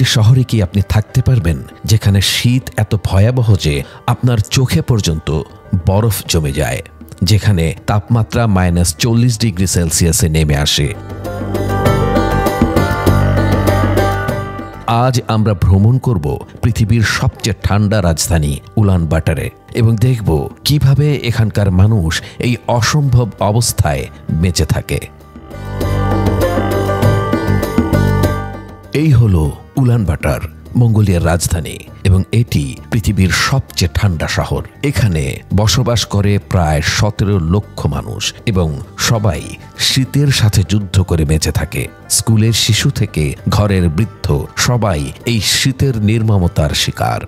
একটি শহরে কি আপনি থাকতে পারবেন যেখানে শীত এত ভয়াবহ যে আপনার চোখে পর্যন্ত বরফ জমে যায়, যেখানে তাপমাত্রা -40°C নেমে আসে? আজ আমরা ভ্রমণ করব পৃথিবীর সবচেয়ে ঠান্ডা রাজধানী উলানবাটারে এবং দেখব কিভাবে এখানকার মানুষ এই অসম্ভব অবস্থায় বেঁচে থাকে। এই হলো উলানবাটার, মঙ্গোলিয়ার রাজধানী, এবং এটি পৃথিবীর সবচেয়ে ঠান্ডা শহর। এখানে বসবাস করে প্রায় 17 লক্ষ মানুষ এবং সবাই শীতের সাথে যুদ্ধ করে বেঁচে থাকে। স্কুলের শিশু থেকে ঘরের বৃদ্ধ সবাই এই শীতের নির্মমতার শিকার।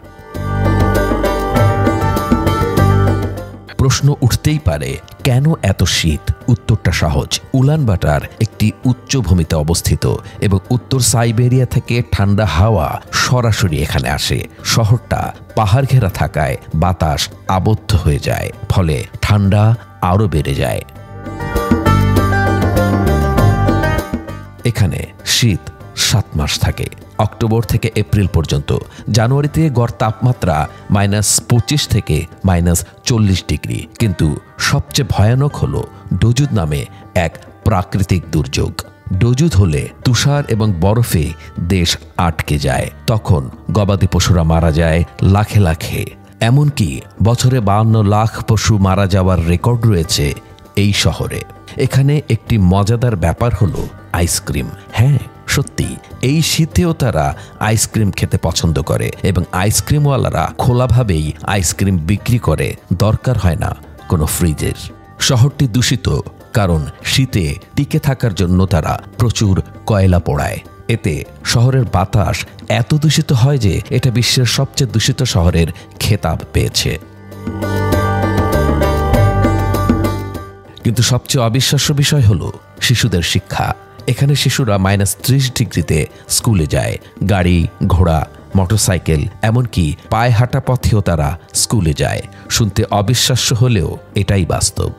প্রশ্ন উঠতেই পারে, কেন এত শীত? উত্তরটা সহজ। উলানবাটার একটি উচ্চভূমিতে অবস্থিত এবং উত্তর সাইবেরিয়া থেকে ঠান্ডা হাওয়া সরাসরি এখানে আসে। শহরটা পাহাড় ঘেরা থাকায় বাতাস আবদ্ধ হয়ে যায়, ফলে ঠান্ডা আরও বেড়ে যায়। এখানে শীত 7 মাস থাকে, অক্টোবর থেকে এপ্রিল পর্যন্ত। জানুয়ারিতে গড় তাপমাত্রা -25 থেকে -40°। কিন্তু সবচেয়ে ভয়ানক হল ডোজুদ নামে এক প্রাকৃতিক দুর্যোগ। ডোজুদ হলে তুষার এবং বরফে দেশ আটকে যায়। তখন গবাদি পশুরা মারা যায় লাখে লাখে। এমনকি বছরে 52 লাখ পশু মারা যাওয়ার রেকর্ড রয়েছে এই শহরে। এখানে একটি মজাদার ব্যাপার হলো আইসক্রিম। হ্যাঁ, সত্যি, এই শীতেও তারা আইসক্রিম খেতে পছন্দ করে এবং আইসক্রিমওয়ালারা খোলাভাবেই আইসক্রিম বিক্রি করে। দরকার হয় না কোনো ফ্রিজের। শহরটি দূষিত কারণ শীতে টিকে থাকার জন্য তারা প্রচুর কয়লা পোড়ায়। এতে শহরের বাতাস এত দূষিত হয় যে এটা বিশ্বের সবচেয়ে দূষিত শহরের খেতাব পেয়েছে। কিন্তু সবচেয়ে অবিশ্বাস্য বিষয় হলো শিশুদের শিক্ষা। এখানে শিশুরা -30°তে স্কুলে যায়। গাড়ি, ঘোড়া, মোটরসাইকেল, এমনকি পায়ে হাঁটা পথেও তারা স্কুলে যায়। শুনতে অবিশ্বাস্য হলেও এটাই বাস্তব।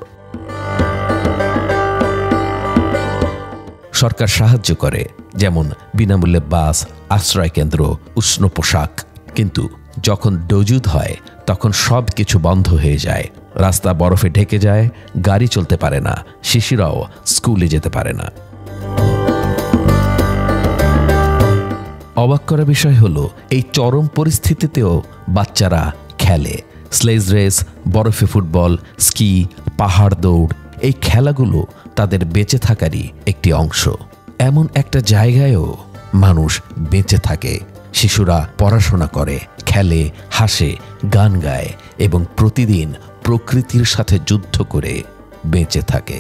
সরকার সাহায্য করে, যেমন বিনামূল্যে বাস, আশ্রয়কেন্দ্র, উষ্ণ পোশাক। কিন্তু যখন ডোজুদ হয় তখন সব কিছু বন্ধ হয়ে যায়। রাস্তা বরফে ঢেকে যায়, গাড়ি চলতে পারে না, শিশুরাও স্কুলে যেতে পারে না। অবাক করা বিষয় হলো, এই চরম পরিস্থিতিতেও বাচ্চারা খেলে। স্লেজ রেস, বরফে ফুটবল, স্কি, পাহাড় দৌড়, এই খেলাগুলো তাদের বেঁচে থাকারই একটি অংশ। এমন একটা জায়গায়ও মানুষ বেঁচে থাকে। শিশুরা পড়াশোনা করে, খেলে, হাসে, গান গায় এবং প্রতিদিন প্রকৃতির সাথে যুদ্ধ করে বেঁচে থাকে।